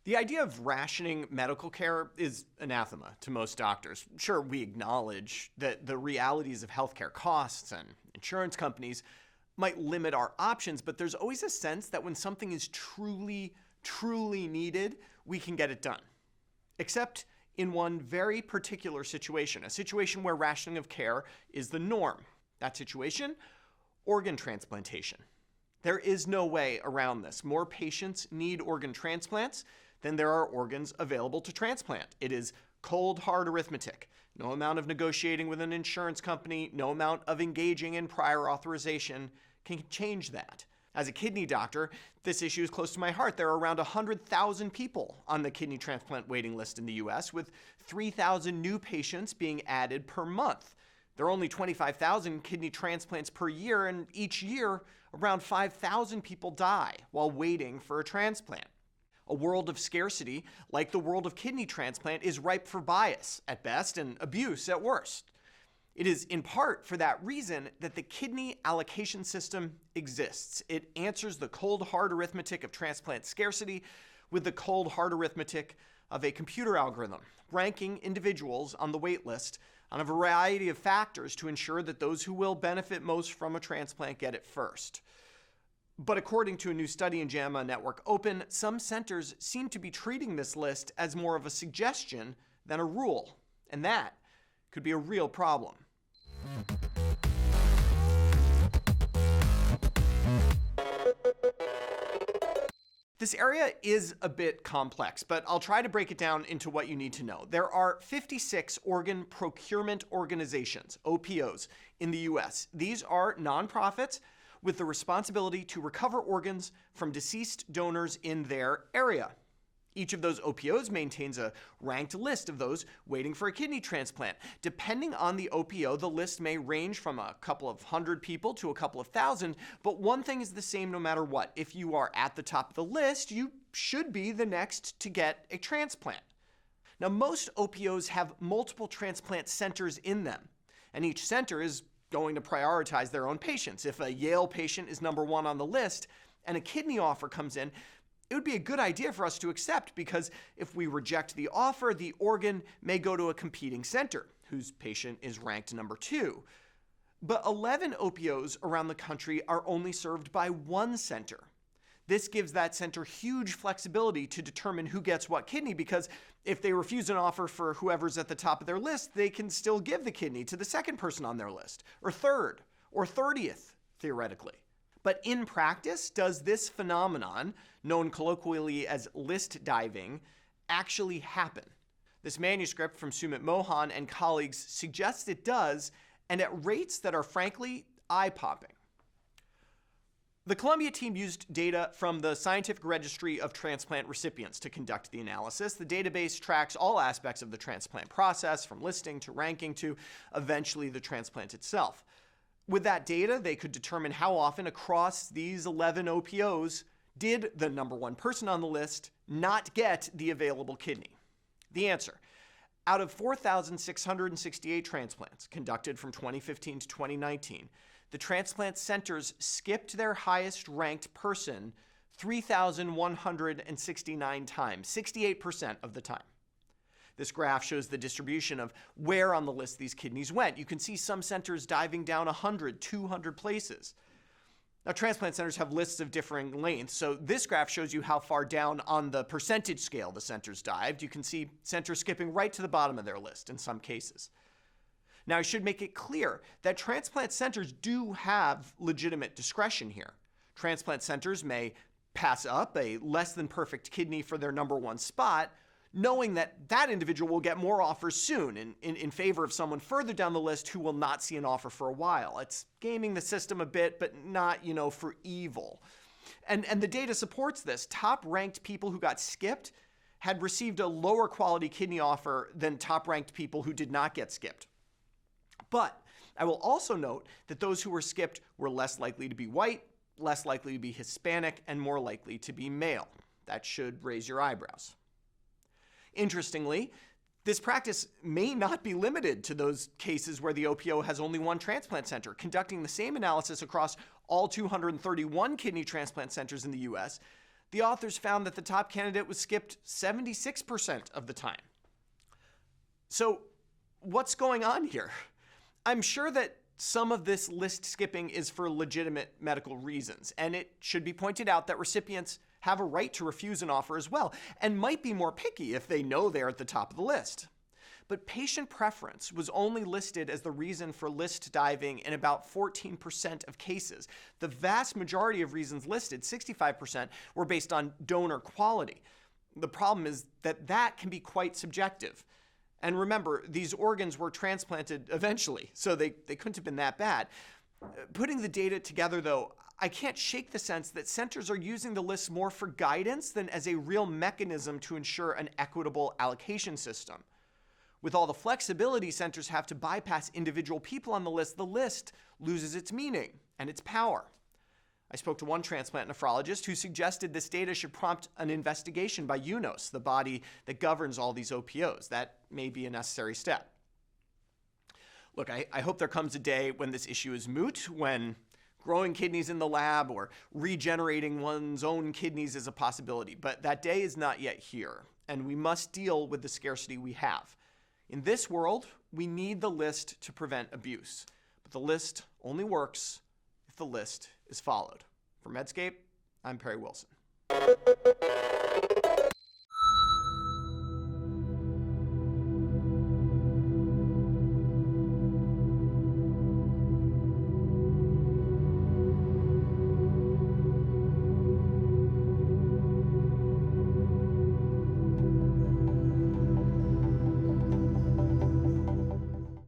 The idea of rationing medical care is anathema to most doctors. Sure, we acknowledge that the realities of healthcare costs and insurance companies might limit our options, but there's always a sense that when something is truly needed, we can get it done. Except in one very particular situation, a situation where rationing of care is the norm. That situation, organ transplantation. There is no way around this. More patients need organ transplants than there are organs available to transplant. It is cold, hard arithmetic. No amount of negotiating with an insurance company, no amount of engaging in prior authorization can change that. As a kidney doctor, this issue is close to my heart. There are around 100,000 people on the kidney transplant waiting list in the US, with 3,000 new patients being added per month. There are only 25,000 kidney transplants per year, and each year, around 5,000 people die while waiting for a transplant. A world of scarcity, like the world of kidney transplant, is ripe for bias at best and abuse at worst. It is in part for that reason that the kidney allocation system exists. It answers the cold, hard arithmetic of transplant scarcity with the cold, hard arithmetic of a computer algorithm, ranking individuals on the wait list on a variety of factors to ensure that those who will benefit most from a transplant get it first. But according to a new study in JAMA Network Open, some centers seem to be treating this list as more of a suggestion than a rule, and that could be a real problem. This area is a bit complex, but I'll try to break it down into what you need to know. There are 56 organ procurement organizations, OPOs, in the US. These are nonprofits with the responsibility to recover organs from deceased donors in their area. Each of those OPOs maintains a ranked list of those waiting for a kidney transplant. Depending on the OPO, the list may range from a couple of hundred people to a couple of thousand, but one thing is the same no matter what. If you are at the top of the list, you should be the next to get a transplant. Now, most OPOs have multiple transplant centers in them, and each center is going to prioritize their own patients. If a Yale patient is number one on the list and a kidney offer comes in, it would be a good idea for us to accept, because if we reject the offer, the organ may go to a competing center whose patient is ranked number 2. But 11 OPOs around the country are only served by one center. This gives that center huge flexibility to determine who gets what kidney, because if they refuse an offer for whoever's at the top of their list, they can still give the kidney to the second person on their list, or third, or 30th, theoretically. But in practice, does this phenomenon, known colloquially as list diving, actually happen? This manuscript from Sumit Mohan and colleagues suggests it does, and at rates that are frankly eye-popping. The Columbia team used data from the Scientific Registry of Transplant Recipients to conduct the analysis. The database tracks all aspects of the transplant process, from listing to ranking to eventually the transplant itself. With that data, they could determine how often across these 11 OPOs did the number one person on the list not get the available kidney. The answer: out of 4,668 transplants conducted from 2015 to 2019, the transplant centers skipped their highest ranked person 3,169 times, 68% of the time. This graph shows the distribution of where on the list these kidneys went. You can see some centers diving down 100, 200 places. Now, transplant centers have lists of differing lengths, so this graph shows you how far down on the percentage scale the centers dived. You can see centers skipping right to the bottom of their list in some cases. Now, I should make it clear that transplant centers do have legitimate discretion here. Transplant centers may pass up a less than perfect kidney for their number one spot, knowing that that individual will get more offers soon in favor of someone further down the list who will not see an offer for a while. It's gaming the system a bit, but not, for evil. And the data supports this. Top-ranked people who got skipped had received a lower quality kidney offer than top-ranked people who did not get skipped. But I will also note that those who were skipped were less likely to be white, less likely to be Hispanic, and more likely to be male. That should raise your eyebrows. Interestingly, this practice may not be limited to those cases where the OPO has only one transplant center. Conducting the same analysis across all 231 kidney transplant centers in the US, The authors found that the top candidate was skipped 76% of the time. So, what's going on here? I'm sure that some of this list skipping is for legitimate medical reasons, and it should be pointed out that recipients have a right to refuse an offer as well, and might be more picky if they know they're at the top of the list. But patient preference was only listed as the reason for list diving in about 14% of cases. The vast majority of reasons listed, 65%, were based on donor quality. The problem is that that can be quite subjective. And remember, these organs were transplanted eventually, so they couldn't have been that bad. Putting the data together, though, I can't shake the sense that centers are using the list more for guidance than as a real mechanism to ensure an equitable allocation system. With all the flexibility centers have to bypass individual people on the list loses its meaning and its power. I spoke to one transplant nephrologist who suggested this data should prompt an investigation by UNOS, the body that governs all these OPOs. That may be a necessary step. Look, I hope there comes a day when this issue is moot, when growing kidneys in the lab or regenerating one's own kidneys is a possibility. But that day is not yet here, and we must deal with the scarcity we have. In this world, we need the list to prevent abuse. But the list only works if the list is followed. For Medscape, I'm Perry Wilson.